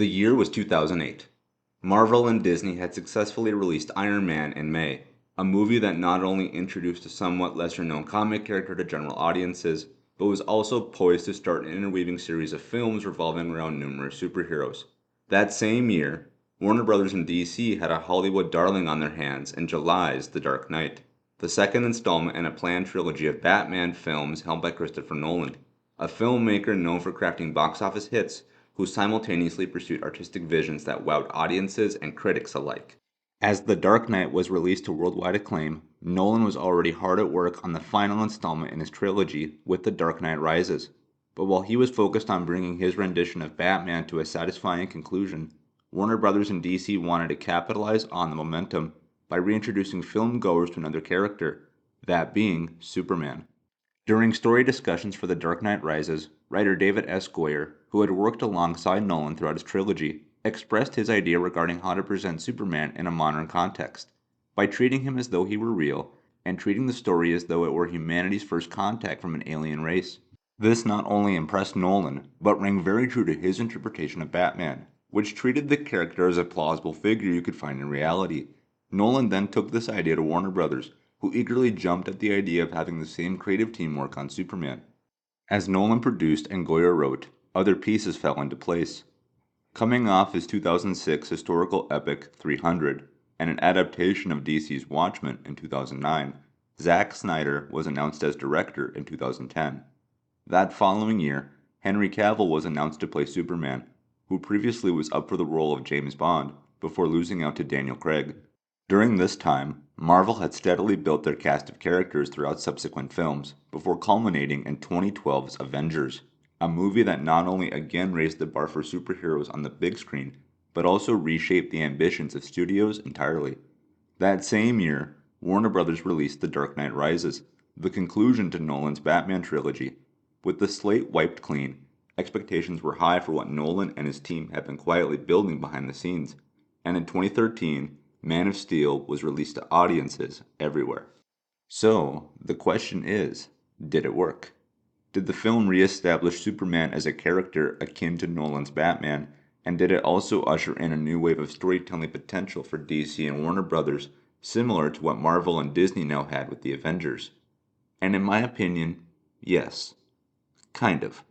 The year was 2008. Marvel and Disney had successfully released Iron Man in May, a movie that not only introduced a somewhat lesser known comic character to general audiences, but was also poised to start an interweaving series of films revolving around numerous superheroes. That same year, Warner Brothers and DC had a Hollywood darling on their hands in July's The Dark Knight, the second installment in a planned trilogy of Batman films helmed by Christopher Nolan, a filmmaker known for crafting box office hits who simultaneously pursued artistic visions that wowed audiences and critics alike. As The Dark Knight was released to worldwide acclaim, Nolan was already hard at work on the final installment in his trilogy with The Dark Knight Rises. But while he was focused on bringing his rendition of Batman to a satisfying conclusion, Warner Brothers and DC wanted to capitalize on the momentum by reintroducing film goers to another character, that being Superman. During story discussions for The Dark Knight Rises, writer David S. Goyer, who had worked alongside Nolan throughout his trilogy, expressed his idea regarding how to present Superman in a modern context, by treating him as though he were real, and treating the story as though it were humanity's first contact from an alien race. This not only impressed Nolan, but rang very true to his interpretation of Batman, which treated the character as a plausible figure you could find in reality. Nolan then took this idea to Warner Brothers, who eagerly jumped at the idea of having the same creative team work on Superman. As Nolan produced and Goyer wrote, other pieces fell into place. Coming off his 2006 historical epic 300 and an adaptation of DC's Watchmen in 2009, Zack Snyder was announced as director in 2010. That following year, Henry Cavill was announced to play Superman, who previously was up for the role of James Bond before losing out to Daniel Craig. During this time, Marvel had steadily built their cast of characters throughout subsequent films, before culminating in 2012's Avengers, a movie that not only again raised the bar for superheroes on the big screen, but also reshaped the ambitions of studios entirely. That same year, Warner Brothers released The Dark Knight Rises, the conclusion to Nolan's Batman trilogy. With the slate wiped clean, expectations were high for what Nolan and his team had been quietly building behind the scenes, and in 2013, Man of Steel was released to audiences everywhere. So, the question is, did it work? Did the film re-establish Superman as a character akin to Nolan's Batman, and did it also usher in a new wave of storytelling potential for DC and Warner Brothers, similar to what Marvel and Disney now had with the Avengers? And in my opinion, yes. Kind of.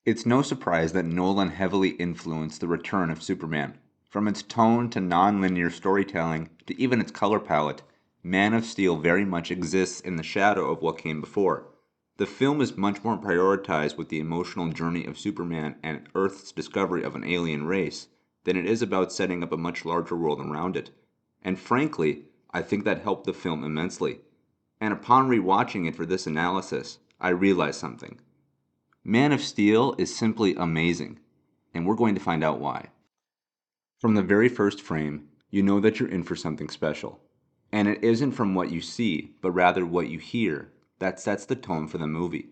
It's no surprise that Nolan heavily influenced the return of Superman. From its tone to non-linear storytelling to even its color palette, Man of Steel very much exists in the shadow of what came before. The film is much more prioritized with the emotional journey of Superman and Earth's discovery of an alien race than it is about setting up a much larger world around it. And frankly, I think that helped the film immensely. And upon rewatching it for this analysis, I realized something. Man of Steel is simply amazing, and we're going to find out why. From the very first frame, you know that you're in for something special. And it isn't from what you see, but rather what you hear, that sets the tone for the movie.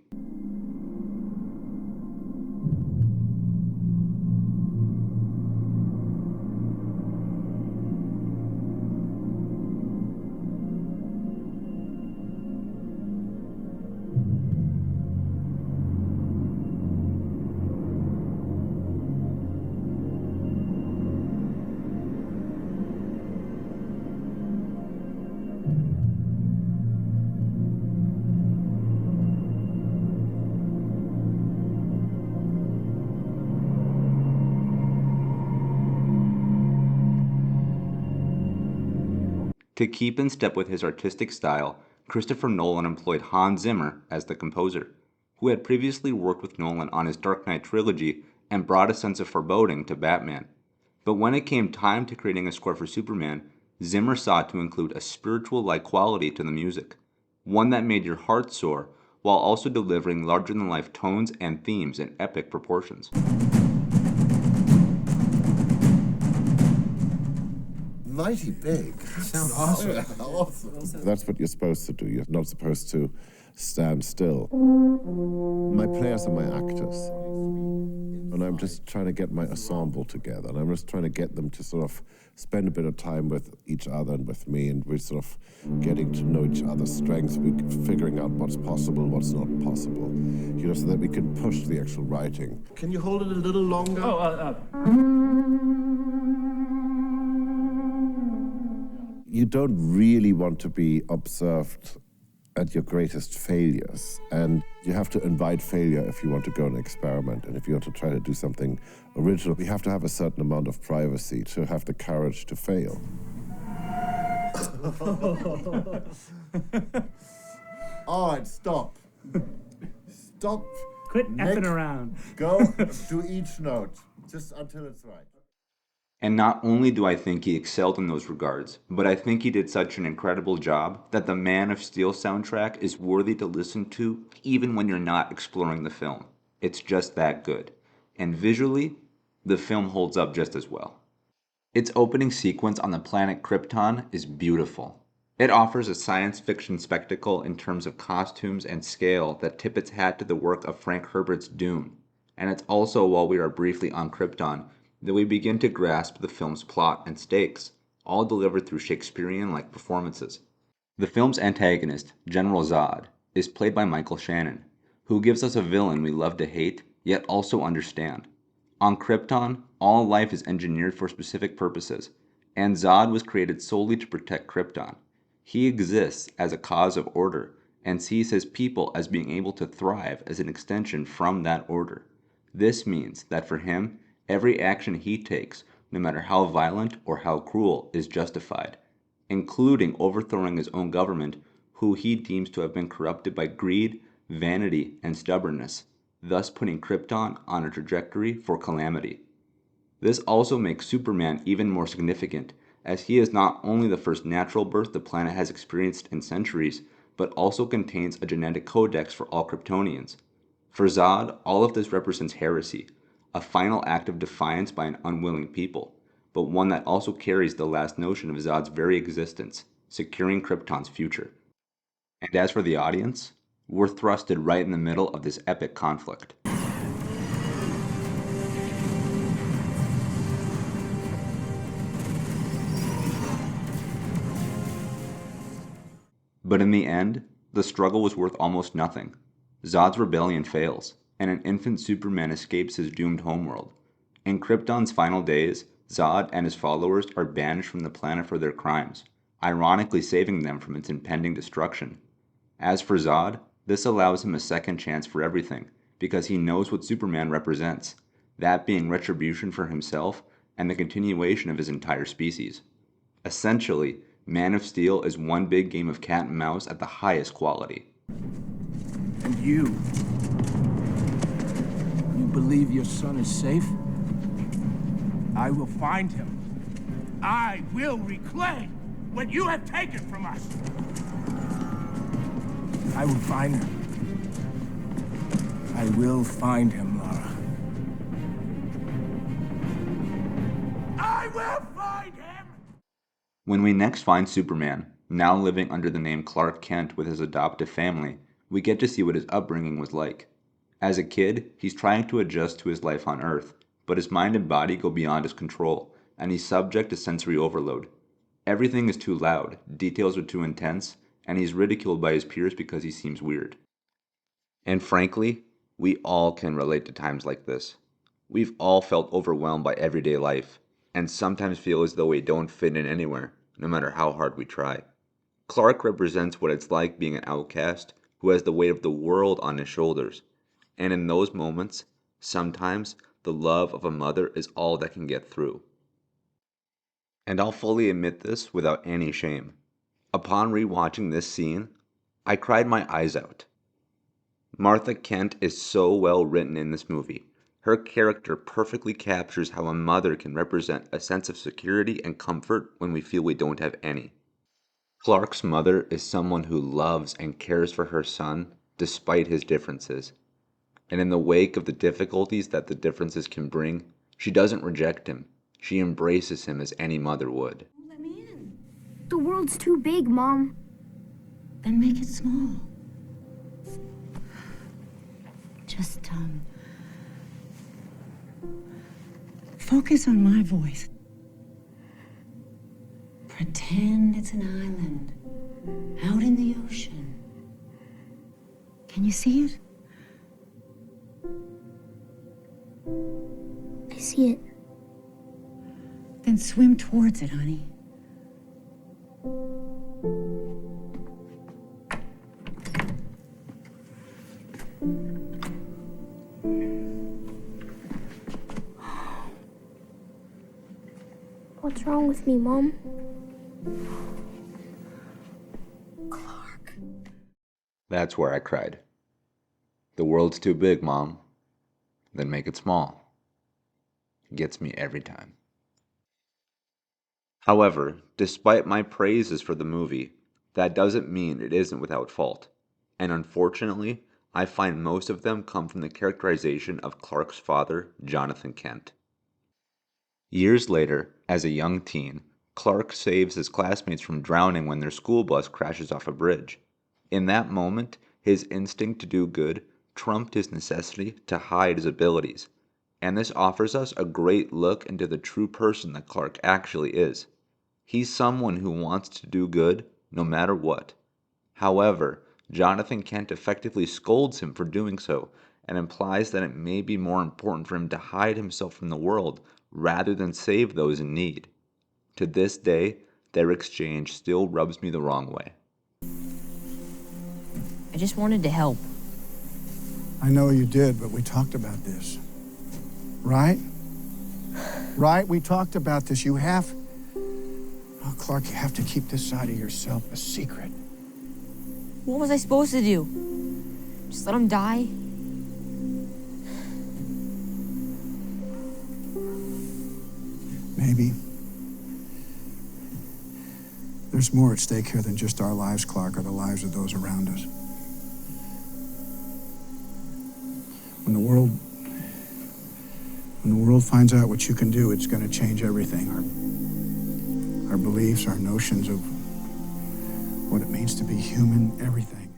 To keep in step with his artistic style, Christopher Nolan employed Hans Zimmer as the composer, who had previously worked with Nolan on his Dark Knight trilogy and brought a sense of foreboding to Batman. But when it came time to creating a score for Superman, Zimmer sought to include a spiritual-like quality to the music, one that made your heart soar while also delivering larger-than-life tones and themes in epic proportions. Mighty big. Sound awesome. Awesome. That's what you're supposed to do. You're not supposed to stand still. My players are my actors. And I'm just trying to get my ensemble together. And I'm just trying to get them to sort of spend a bit of time with each other and with me. And we're sort of getting to know each other's strengths. We're figuring out what's possible, what's not possible. You know, so that we can push the actual writing. Can you hold it a little longer? you don't really want to be observed at your greatest failures. And you have to invite failure if you want to go and experiment. And if you want to try to do something original, you have to have a certain amount of privacy to have the courage to fail. All right, stop. Stop. Quit effing around. Go to each note, just until it's right. And not only do I think he excelled in those regards, but I think he did such an incredible job that the Man of Steel soundtrack is worthy to listen to even when you're not exploring the film. It's just that good. And visually, the film holds up just as well. Its opening sequence on the planet Krypton is beautiful. It offers a science fiction spectacle in terms of costumes and scale that tip its hat to the work of Frank Herbert's Dune. And it's also while we are briefly on Krypton that we begin to grasp the film's plot and stakes, all delivered through Shakespearean-like performances. The film's antagonist, General Zod, is played by Michael Shannon, who gives us a villain we love to hate, yet also understand. On Krypton, all life is engineered for specific purposes, and Zod was created solely to protect Krypton. He exists as a cause of order, and sees his people as being able to thrive as an extension from that order. This means that for him, every action he takes, no matter how violent or how cruel, is justified, including overthrowing his own government, who he deems to have been corrupted by greed, vanity, and stubbornness, thus putting Krypton on a trajectory for calamity. This also makes Superman even more significant, as he is not only the first natural birth the planet has experienced in centuries, but also contains a genetic codex for all Kryptonians. For Zod, all of this represents heresy, a final act of defiance by an unwilling people, but one that also carries the last notion of Zod's very existence, securing Krypton's future. And as for the audience, we're thrusted right in the middle of this epic conflict. But in the end, the struggle was worth almost nothing. Zod's rebellion fails, and an infant Superman escapes his doomed homeworld. In Krypton's final days, Zod and his followers are banished from the planet for their crimes, ironically saving them from its impending destruction. As for Zod, this allows him a second chance for everything, because he knows what Superman represents, that being retribution for himself and the continuation of his entire species. Essentially, Man of Steel is one big game of cat and mouse at the highest quality. And you believe your son is safe? I will find him. I will reclaim what you have taken from us. I will find him. I will find him, Laura. I will find him! When we next find Superman, now living under the name Clark Kent with his adoptive family, we get to see what his upbringing was like. As a kid, he's trying to adjust to his life on Earth, but his mind and body go beyond his control, and he's subject to sensory overload. Everything is too loud, details are too intense, and he's ridiculed by his peers because he seems weird. And frankly, we all can relate to times like this. We've all felt overwhelmed by everyday life, and sometimes feel as though we don't fit in anywhere, no matter how hard we try. Clark represents what it's like being an outcast who has the weight of the world on his shoulders. And in those moments, sometimes the love of a mother is all that can get through. And I'll fully admit this without any shame. Upon rewatching this scene, I cried my eyes out. Martha Kent is so well written in this movie. Her character perfectly captures how a mother can represent a sense of security and comfort when we feel we don't have any. Clark's mother is someone who loves and cares for her son despite his differences. And in the wake of the difficulties that the differences can bring, she doesn't reject him. She embraces him as any mother would. Let me in. The world's too big, Mom. Then make it small. Just, focus on my voice. Pretend it's an island out in the ocean. Can you see it? I see it. Then swim towards it, honey. What's wrong with me, Mom? Clark. That's where I cried. The world's too big, Mom. Then make it small. Gets me every time. However, despite my praises for the movie, that doesn't mean it isn't without fault. And unfortunately, I find most of them come from the characterization of Clark's father, Jonathan Kent. Years later, as a young teen, Clark saves his classmates from drowning when their school bus crashes off a bridge. In that moment, his instinct to do good trumped his necessity to hide his abilities, and this offers us a great look into the true person that Clark actually is. He's someone who wants to do good no matter what. However, Jonathan Kent effectively scolds him for doing so and implies that it may be more important for him to hide himself from the world rather than save those in need. To this day, their exchange still rubs me the wrong way. I just wanted to help. I know you did, but we talked about this. Right? Right? We talked about this. You have... Oh, Clark, you have to keep this side of yourself a secret. What was I supposed to do? Just let him die? Maybe. There's more at stake here than just our lives, Clark, or the lives of those around us. When the world finds out what you can do, it's going to change everything. Our beliefs, our notions of what it means to be human, everything.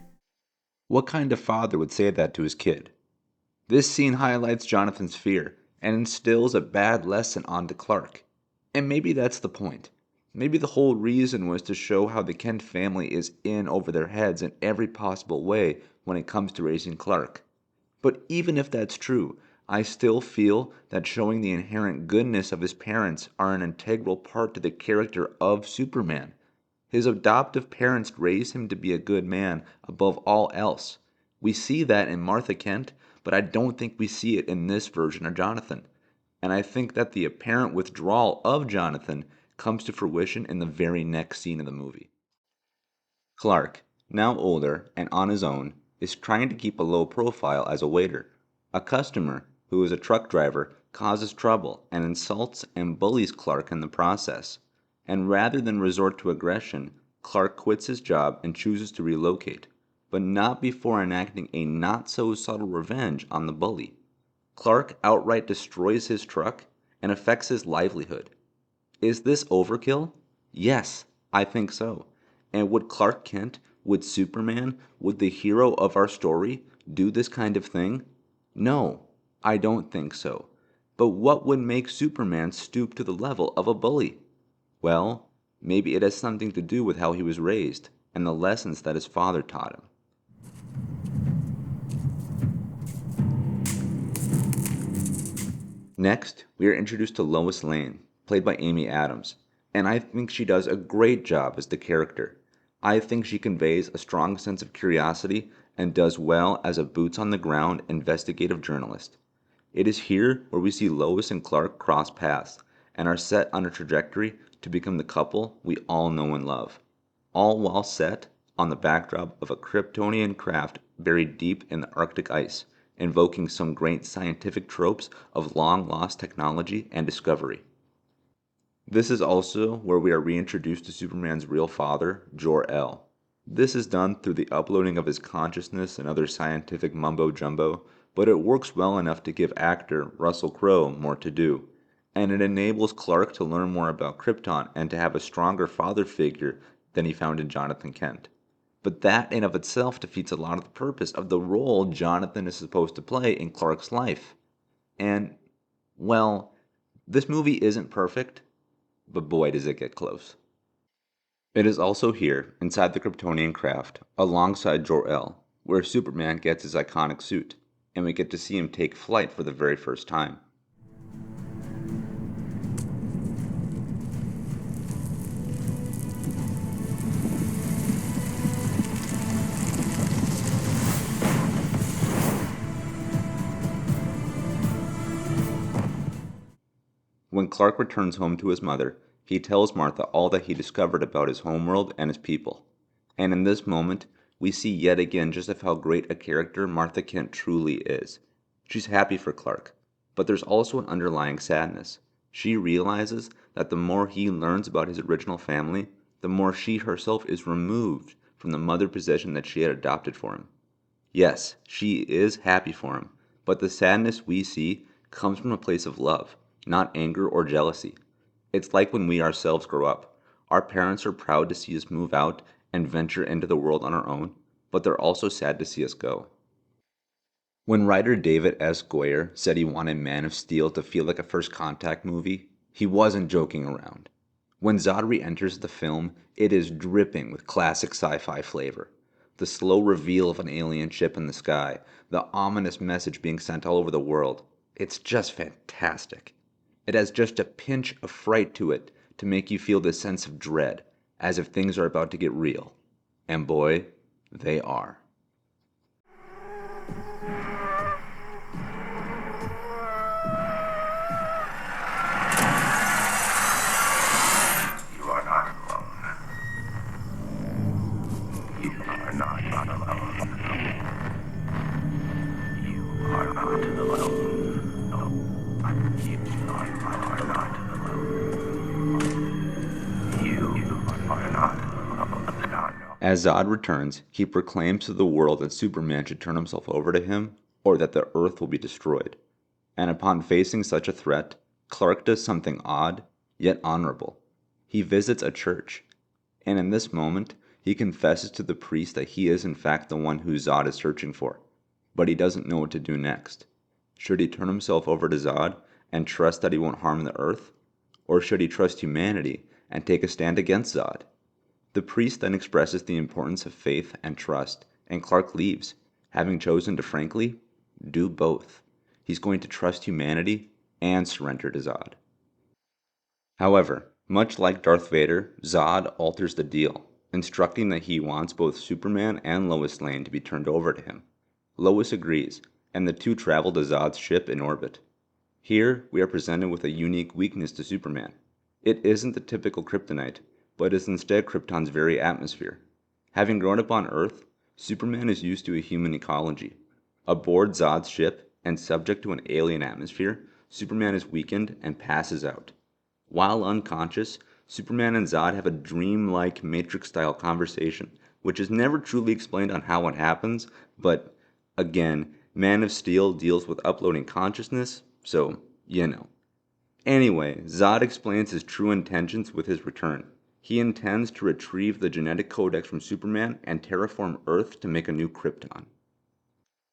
What kind of father would say that to his kid? This scene highlights Jonathan's fear and instills a bad lesson onto Clark. And maybe that's the point. Maybe the whole reason was to show how the Kent family is in over their heads in every possible way when it comes to raising Clark. But even if that's true, I still feel that showing the inherent goodness of his parents are an integral part to the character of Superman. His adoptive parents raised him to be a good man above all else. We see that in Martha Kent, but I don't think we see it in this version of Jonathan. And I think that the apparent withdrawal of Jonathan comes to fruition in the very next scene of the movie. Clark, now older and on his own, is trying to keep a low profile as a waiter. A customer, who is a truck driver, causes trouble and insults and bullies Clark in the process. And rather than resort to aggression, Clark quits his job and chooses to relocate, but not before enacting a not-so-subtle revenge on the bully. Clark outright destroys his truck and affects his livelihood. Is this overkill? Yes, I think so. And would Clark Kent, would Superman, would the hero of our story do this kind of thing? No, I don't think so. But what would make Superman stoop to the level of a bully? Well, maybe it has something to do with how he was raised and the lessons that his father taught him. Next, we are introduced to Lois Lane, played by Amy Adams, and I think she does a great job as the character. I think she conveys a strong sense of curiosity and does well as a boots-on-the-ground investigative journalist. It is here where we see Lois and Clark cross paths and are set on a trajectory to become the couple we all know and love, all while set on the backdrop of a Kryptonian craft buried deep in the Arctic ice, invoking some great scientific tropes of long-lost technology and discovery. This is also where we are reintroduced to Superman's real father, Jor-El. This is done through the uploading of his consciousness and other scientific mumbo-jumbo, but it works well enough to give actor Russell Crowe more to do, and it enables Clark to learn more about Krypton and to have a stronger father figure than he found in Jonathan Kent. But that in of itself defeats a lot of the purpose of the role Jonathan is supposed to play in Clark's life. And, well, this movie isn't perfect, but boy does it get close. It is also here, inside the Kryptonian craft, alongside Jor-El, where Superman gets his iconic suit, and we get to see him take flight for the very first time. When Clark returns home to his mother, He tells Martha all that he discovered about his homeworld and his people. And in this moment, we see yet again just of how great a character Martha Kent truly is. She's happy for Clark, but there's also an underlying sadness. She realizes that the more he learns about his original family, the more she herself is removed from the mother position that she had adopted for him. Yes, she is happy for him, but the sadness we see comes from a place of love, not anger or jealousy. It's like when we ourselves grow up. Our parents are proud to see us move out and venture into the world on our own, but they're also sad to see us go. When writer David S. Goyer said he wanted Man of Steel to feel like a First Contact movie, he wasn't joking around. When Zod re-enters the film, it is dripping with classic sci-fi flavor. The slow reveal of an alien ship in the sky, the ominous message being sent all over the world, it's just fantastic. It has just a pinch of fright to it to make you feel this sense of dread, as if things are about to get real. And boy, they are. You are not alone. You are not alone. You are not alone. No, you are not alone. You are not alone. As Zod returns, he proclaims to the world that Superman should turn himself over to him, or that the Earth will be destroyed. And upon facing such a threat, Clark does something odd, yet honorable. He visits a church, and in this moment, he confesses to the priest that he is in fact the one who Zod is searching for, but he doesn't know what to do next. Should he turn himself over to Zod and trust that he won't harm the Earth? Or should he trust humanity and take a stand against Zod? The priest then expresses the importance of faith and trust, and Clark leaves, having chosen to frankly do both. He's going to trust humanity and surrender to Zod. However, much like Darth Vader, Zod alters the deal, instructing that he wants both Superman and Lois Lane to be turned over to him. Lois agrees, and the two travel to Zod's ship in orbit. Here, we are presented with a unique weakness to Superman. It isn't the typical kryptonite, but is instead Krypton's very atmosphere. Having grown up on Earth, Superman is used to a human ecology. Aboard Zod's ship and subject to an alien atmosphere, Superman is weakened and passes out. While unconscious, Superman and Zod have a dreamlike Matrix-style conversation, which is never truly explained on how it happens, but again, Man of Steel deals with uploading consciousness, so, you know. Anyway, Zod explains his true intentions with his return. He intends to retrieve the genetic codex from Superman and terraform Earth to make a new Krypton.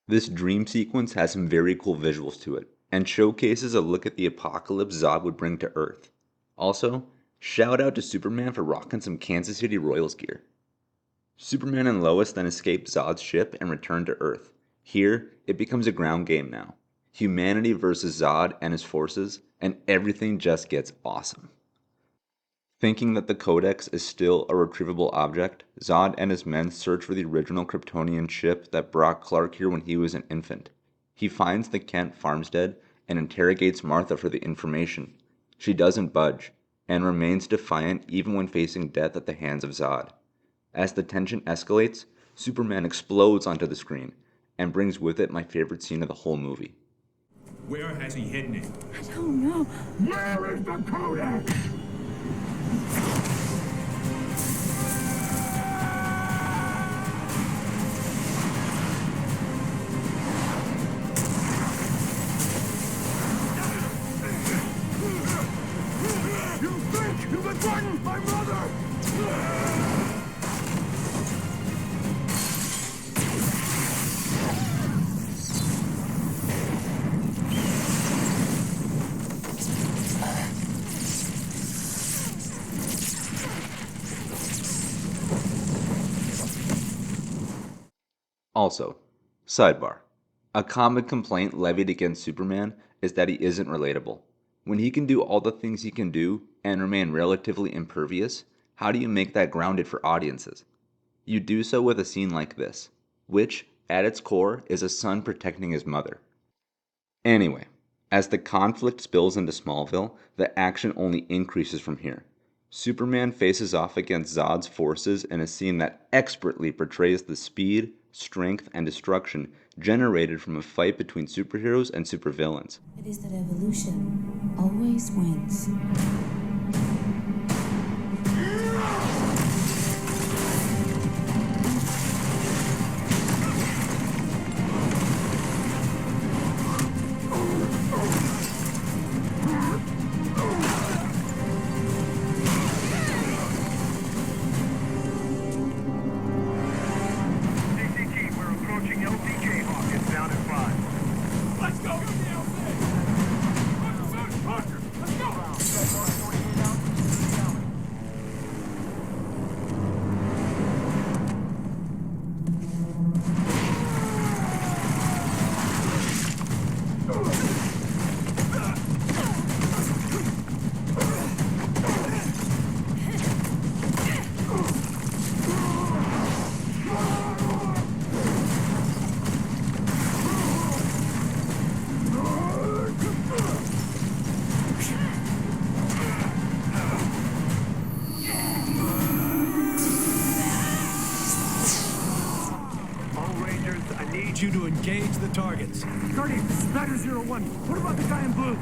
This dream sequence has some very cool visuals to it, and showcases a look at the apocalypse Zod would bring to Earth. Also, shout out to Superman for rocking some Kansas City Royals gear. Superman and Lois then escape Zod's ship and return to Earth. Here, it becomes a ground game now. Humanity versus Zod and his forces, and everything just gets awesome. Thinking that the Codex is still a retrievable object, Zod and his men search for the original Kryptonian ship that brought Clark here when he was an infant. He finds the Kent farmstead and interrogates Martha for the information. She doesn't budge, and remains defiant even when facing death at the hands of Zod. As the tension escalates, Superman explodes onto the screen, and brings with it my favorite scene of the whole movie. Where has he hidden it? I don't know. Where is the Codex? You think you can threaten my mother? Also, sidebar. A common complaint levied against Superman is that he isn't relatable. When he can do all the things he can do and remain relatively impervious, how do you make that grounded for audiences? You do so with a scene like this, which, at its core, is a son protecting his mother. Anyway, as the conflict spills into Smallville, the action only increases from here. Superman faces off against Zod's forces in a scene that expertly portrays the speed, strength, and destruction generated from a fight between superheroes and supervillains. It is that evolution always wins. You to engage the targets. Guardian, this is Matter 01. What about the guy in blue?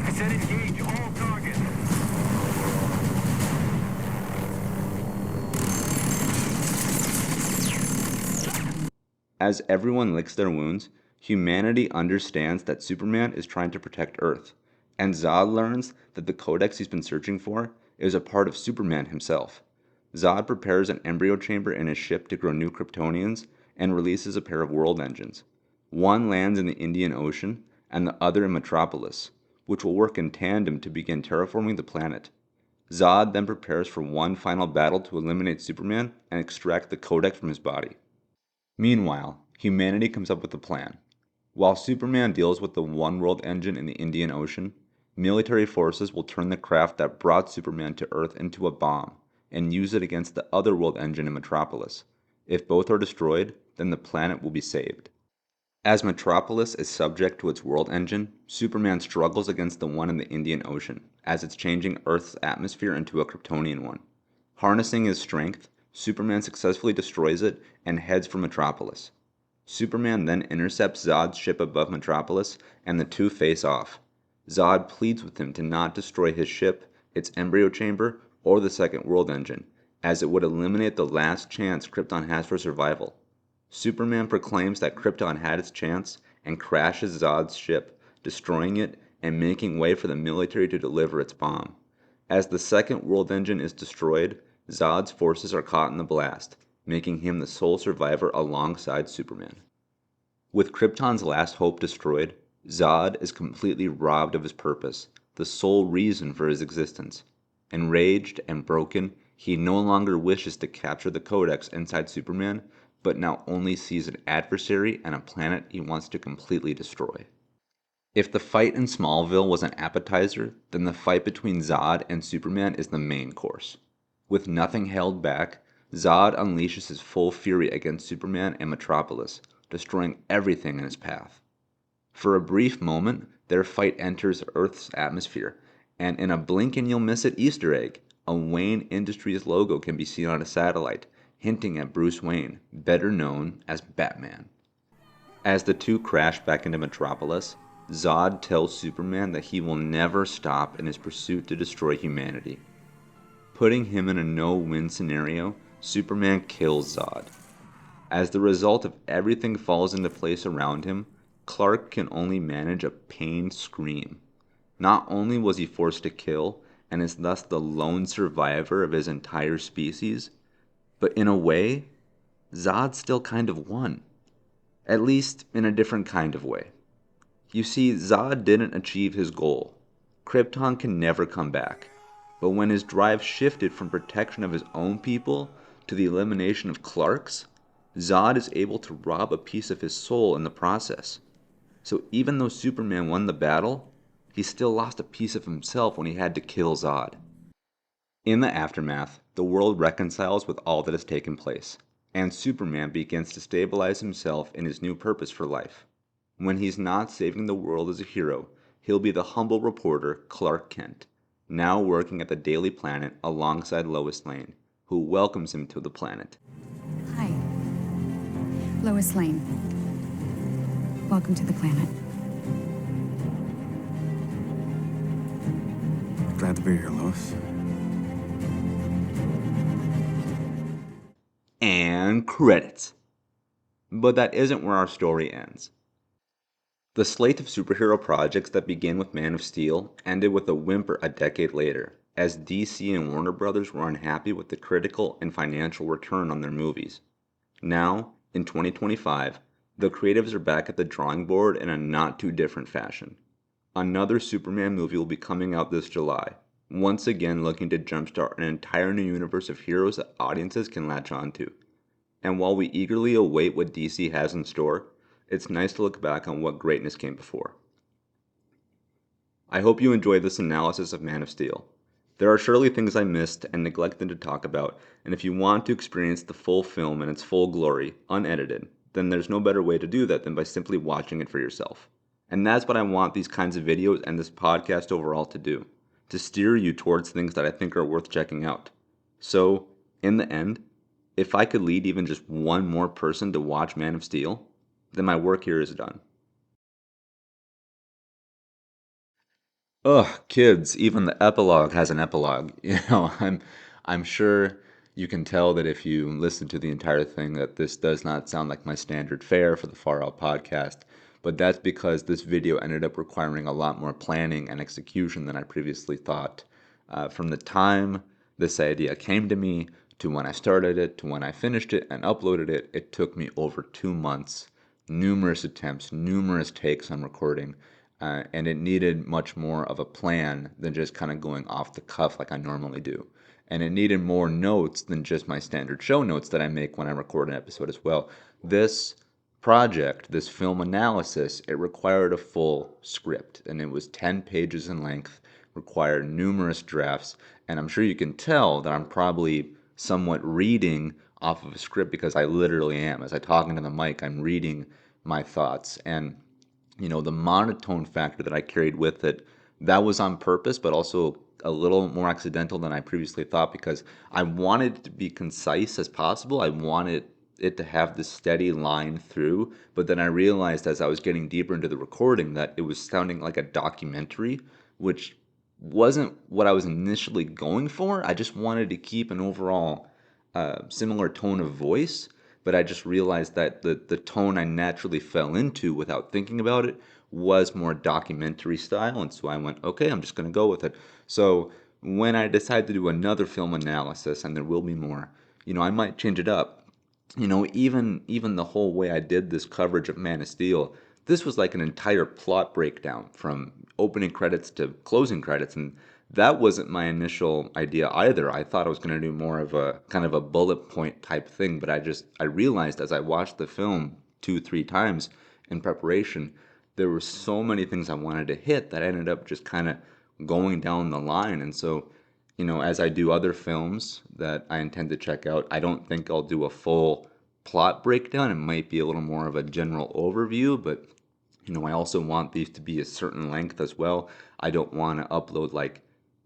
I said engage all targets. As everyone licks their wounds, humanity understands that Superman is trying to protect Earth, and Zod learns that the codex he's been searching for is a part of Superman himself. Zod prepares an embryo chamber in his ship to grow new Kryptonians and releases a pair of world engines. One lands in the Indian Ocean and the other in Metropolis, which will work in tandem to begin terraforming the planet. Zod then prepares for one final battle to eliminate Superman and extract the codex from his body. Meanwhile, humanity comes up with a plan. While Superman deals with the one world engine in the Indian Ocean, military forces will turn the craft that brought Superman to Earth into a bomb and use it against the other world engine in Metropolis. If both are destroyed, then the planet will be saved. As Metropolis is subject to its world engine, Superman struggles against the one in the Indian Ocean, as it's changing Earth's atmosphere into a Kryptonian one. Harnessing his strength, Superman successfully destroys it and heads for Metropolis. Superman then intercepts Zod's ship above Metropolis, and the two face off. Zod pleads with him to not destroy his ship, its embryo chamber, or the second world engine, as it would eliminate the last chance Krypton has for survival. Superman proclaims that Krypton had its chance and crashes Zod's ship, destroying it and making way for the military to deliver its bomb. As the second world engine is destroyed, Zod's forces are caught in the blast, making him the sole survivor alongside Superman. With Krypton's last hope destroyed, Zod is completely robbed of his purpose, the sole reason for his existence. Enraged and broken, he no longer wishes to capture the codex inside Superman, but now only sees an adversary and a planet he wants to completely destroy. If the fight in Smallville was an appetizer, then the fight between Zod and Superman is the main course. With nothing held back, Zod unleashes his full fury against Superman and Metropolis, destroying everything in his path. For a brief moment, their fight enters Earth's atmosphere, and in a blink and you'll miss it Easter egg, a Wayne Industries logo can be seen on a satellite, hinting at Bruce Wayne, better known as Batman. As the two crash back into Metropolis, Zod tells Superman that he will never stop in his pursuit to destroy humanity. Putting him in a no-win scenario, Superman kills Zod. As the result of everything falls into place around him, Clark can only manage a pained scream. Not only was he forced to kill, and is thus the lone survivor of his entire species, but in a way, Zod still kind of won. At least in a different kind of way. You see, Zod didn't achieve his goal. Krypton can never come back. But when his drive shifted from protection of his own people to the elimination of Clark's, Zod is able to rob a piece of his soul in the process. So even though Superman won the battle, he still lost a piece of himself when he had to kill Zod. In the aftermath, the world reconciles with all that has taken place, and Superman begins to stabilize himself in his new purpose for life. When he's not saving the world as a hero, he'll be the humble reporter Clark Kent, now working at the Daily Planet alongside Lois Lane, who welcomes him to the planet. Hi. Lois Lane. Welcome to the planet. Glad to be here, Lois. And credits. But that isn't where our story ends. The slate of superhero projects that began with Man of Steel ended with a whimper a decade later, as DC and Warner Brothers were unhappy with the critical and financial return on their movies. Now, in 2025, the creatives are back at the drawing board in a not too different fashion. Another Superman movie will be coming out this July, once again looking to jumpstart an entire new universe of heroes that audiences can latch onto. And while we eagerly await what DC has in store, it's nice to look back on what greatness came before. I hope you enjoyed this analysis of Man of Steel. There are surely things I missed and neglected to talk about, and if you want to experience the full film in its full glory, unedited, then there's no better way to do that than by simply watching it for yourself. And that's what I want these kinds of videos and this podcast overall to do, to steer you towards things that I think are worth checking out. So, in the end, if I could lead even just one more person to watch Man of Steel, then my work here is done. Ugh, kids, even the epilogue has an epilogue. I'm sure you can tell that if you listen to the entire thing that this does not sound like my standard fare for the Far Out podcast, but that's because this video ended up requiring a lot more planning and execution than I previously thought. From the time this idea came to me, to when I started it, to when I finished it and uploaded it, it took me over 2 months. Numerous attempts, numerous takes on recording, and it needed much more of a plan than just kind of going off the cuff like I normally do. And it needed more notes than just my standard show notes that I make when I record an episode as well. This project, this film analysis, it required a full script, and it was 10 pages in length, required numerous drafts, and I'm sure you can tell that I'm probably somewhat reading off of a script because I literally am. As I talk into the mic, I'm reading my thoughts. And, the monotone factor that I carried with it, that was on purpose, but also a little more accidental than I previously thought because I wanted it to be concise as possible. I wanted it to have this steady line through, but then I realized as I was getting deeper into the recording that it was sounding like a documentary, which wasn't what I was initially going for. I just wanted to keep an overall similar tone of voice, but I just realized that the tone I naturally fell into without thinking about it was more documentary style, and so I went, okay, I'm just going to go with it. So when I decide to do another film analysis, and there will be more, I might change it up. Even the whole way I did this coverage of Man of Steel, this was like an entire plot breakdown from opening credits to closing credits, and that wasn't my initial idea either. I thought I was going to do more of a kind of a bullet point type thing, but I realized as I watched the film 2-3 times in preparation, there were so many things I wanted to hit that I ended up just kind of going down the line. And so, as I do other films that I intend to check out, I don't think I'll do a full plot breakdown. It might be a little more of a general overview, but I also want these to be a certain length as well. I don't want to upload like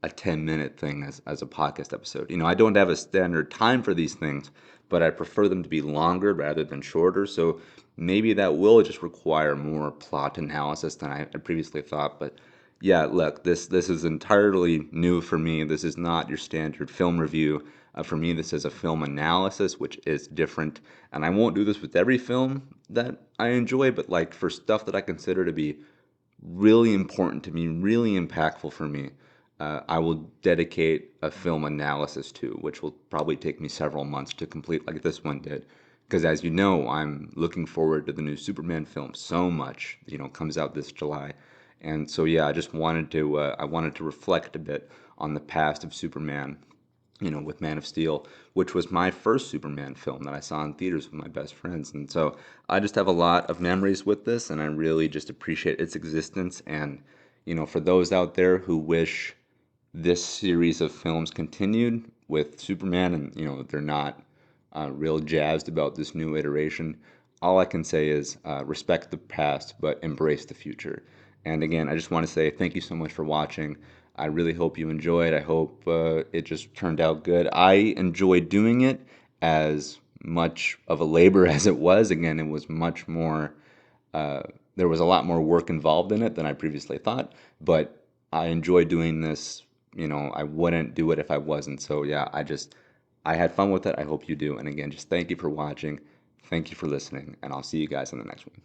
a 10-minute thing as a podcast episode. I don't have a standard time for these things, but I prefer them to be longer rather than shorter. So maybe that will just require more plot analysis than I previously thought. But yeah, look, this is entirely new for me. This is not your standard film review. For me, this is a film analysis, which is different. And I won't do this with every film that I enjoy, but like for stuff that I consider to be really important to me, really impactful for me, I will dedicate a film analysis to, which will probably take me several months to complete like this one did. Because as you know, I'm looking forward to the new Superman film so much. Comes out this July. And so, yeah, I just wanted to reflect a bit on the past of Superman, with Man of Steel, which was my first Superman film that I saw in theaters with my best friends. And so I just have a lot of memories with this, and I really just appreciate its existence. And, for those out there who wish this series of films continued with Superman and, they're not real jazzed about this new iteration, all I can say is respect the past, but embrace the future. And again, I just want to say thank you so much for watching. I really hope you enjoyed. I hope it just turned out good. I enjoyed doing it as much of a labor as it was. Again, it was much more, there was a lot more work involved in it than I previously thought, but I enjoy doing this. You know, I wouldn't do it if I wasn't. So yeah, I had fun with it. I hope you do. And again, just thank you for watching. Thank you for listening, and I'll see you guys in the next one.